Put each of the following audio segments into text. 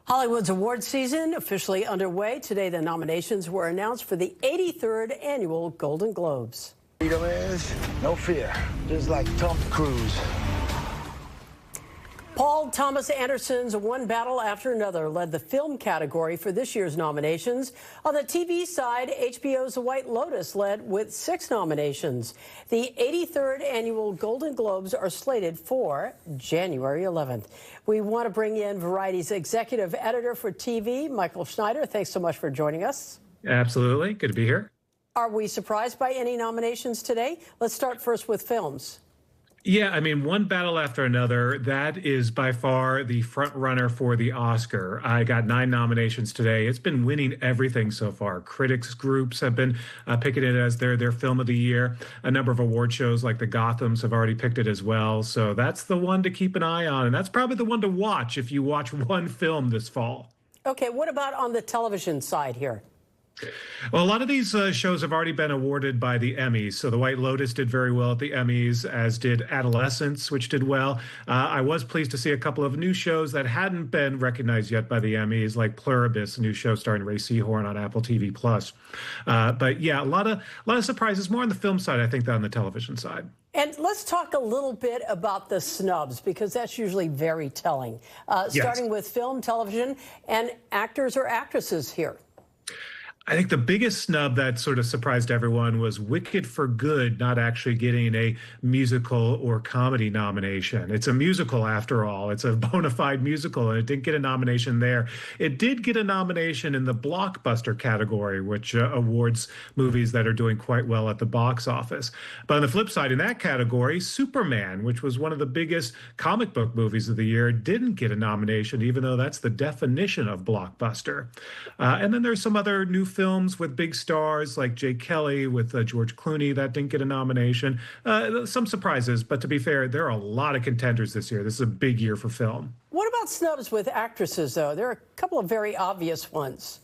Hollywood's award season officially underway. Today, the nominations were announced for the 83rd annual Golden Globes. Freedom is no fear, just like Tom Cruise. Paul Thomas Anderson's One Battle After Another led the film category for this year's nominations. On the TV side, HBO's The White Lotus led with 6 nominations. The 83rd annual Golden Globes are slated for January 11th. We want to bring in Variety's executive editor for TV, Michael Schneider. Thanks so much for joining us. Absolutely. Good to be here. Are we surprised by any nominations today? Let's start first with films. Yeah, I mean, One Battle After Another, that is by far the front runner for the Oscar. I got 9 nominations today. It's been winning everything so far. Critics groups have been picking it as their film of the year. A number of award shows like the Gothams have already picked it as well. So that's the one to keep an eye on. And that's probably the one to watch if you watch one film this fall. Okay, what about on the television side here? Well, a lot of these shows have already been awarded by the Emmys. So The White Lotus did very well at the Emmys, as did Adolescence, which did well. I was pleased to see a couple of new shows that hadn't been recognized yet by the Emmys, like Pluribus, a new show starring Ray Seahorn on Apple TV+. But yeah, a lot of surprises, more on the film side, I think, than on the television side. And let's talk a little bit about the snubs, because that's usually very telling. Starting with film, television, and actors or actresses here. I think the biggest snub that sort of surprised everyone was Wicked for Good not actually getting a musical or comedy nomination. It's a musical, after all. It's a bona fide musical, and it didn't get a nomination there. It did get a nomination in the blockbuster category, which awards movies that are doing quite well at the box office. But on the flip side, in that category, Superman, which was one of the biggest comic book movies of the year, didn't get a nomination, even though that's the definition of blockbuster. And then there's some other new films with big stars like Jake Kelly with George Clooney that didn't get a nomination. Some surprises, but to be fair, there are a lot of contenders this year. This is a big year for film. What about snubs with actresses, though? There are a couple of very obvious ones.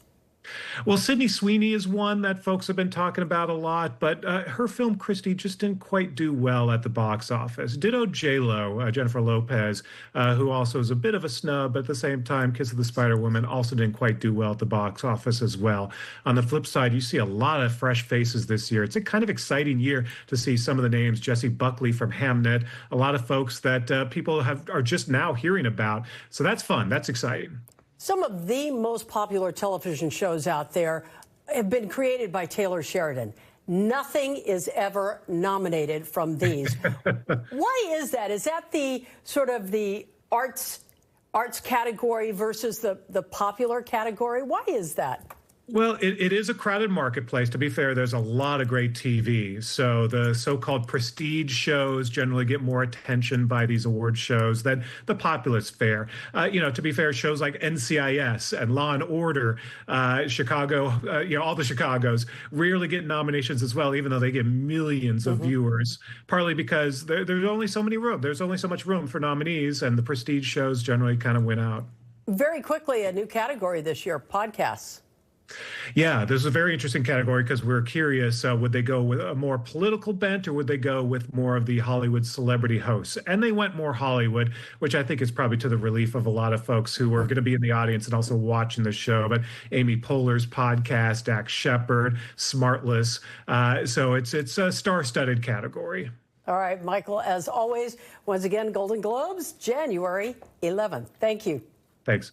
Well, Sydney Sweeney is one that folks have been talking about a lot, but her film Christie just didn't quite do well at the box office. Ditto J-Lo, Jennifer Lopez, who also is a bit of a snub, but at the same time, Kiss of the Spider-Woman also didn't quite do well at the box office as well. On the flip side, you see a lot of fresh faces this year. It's a kind of exciting year to see some of the names. Jessie Buckley from Hamnet, a lot of folks that people are just now hearing about. So that's fun. That's exciting. Some of the most popular television shows out there have been created by Taylor Sheridan. Nothing is ever nominated from these. Why is that? Is that the sort of the arts category versus the popular category? Why is that? Well, it is a crowded marketplace. To be fair, there's a lot of great TV. So the so-called prestige shows generally get more attention by these award shows than the populace fare. To be fair, shows like NCIS and Law and Order, Chicago, all the Chicagos rarely get nominations as well, even though they get millions of viewers, partly because there's only so many room. There's only so much room for nominees, and the prestige shows generally kind of win out. Very quickly, a new category this year, podcasts. Yeah, this is a very interesting category because we're curious, would they go with a more political bent or would they go with more of the Hollywood celebrity hosts? And they went more Hollywood, which I think is probably to the relief of a lot of folks who are going to be in the audience and also watching the show. But Amy Poehler's podcast, Dax Shepard, Smartless. So it's a star-studded category. All right, Michael, as always, once again, Golden Globes, January 11th. Thank you. Thanks.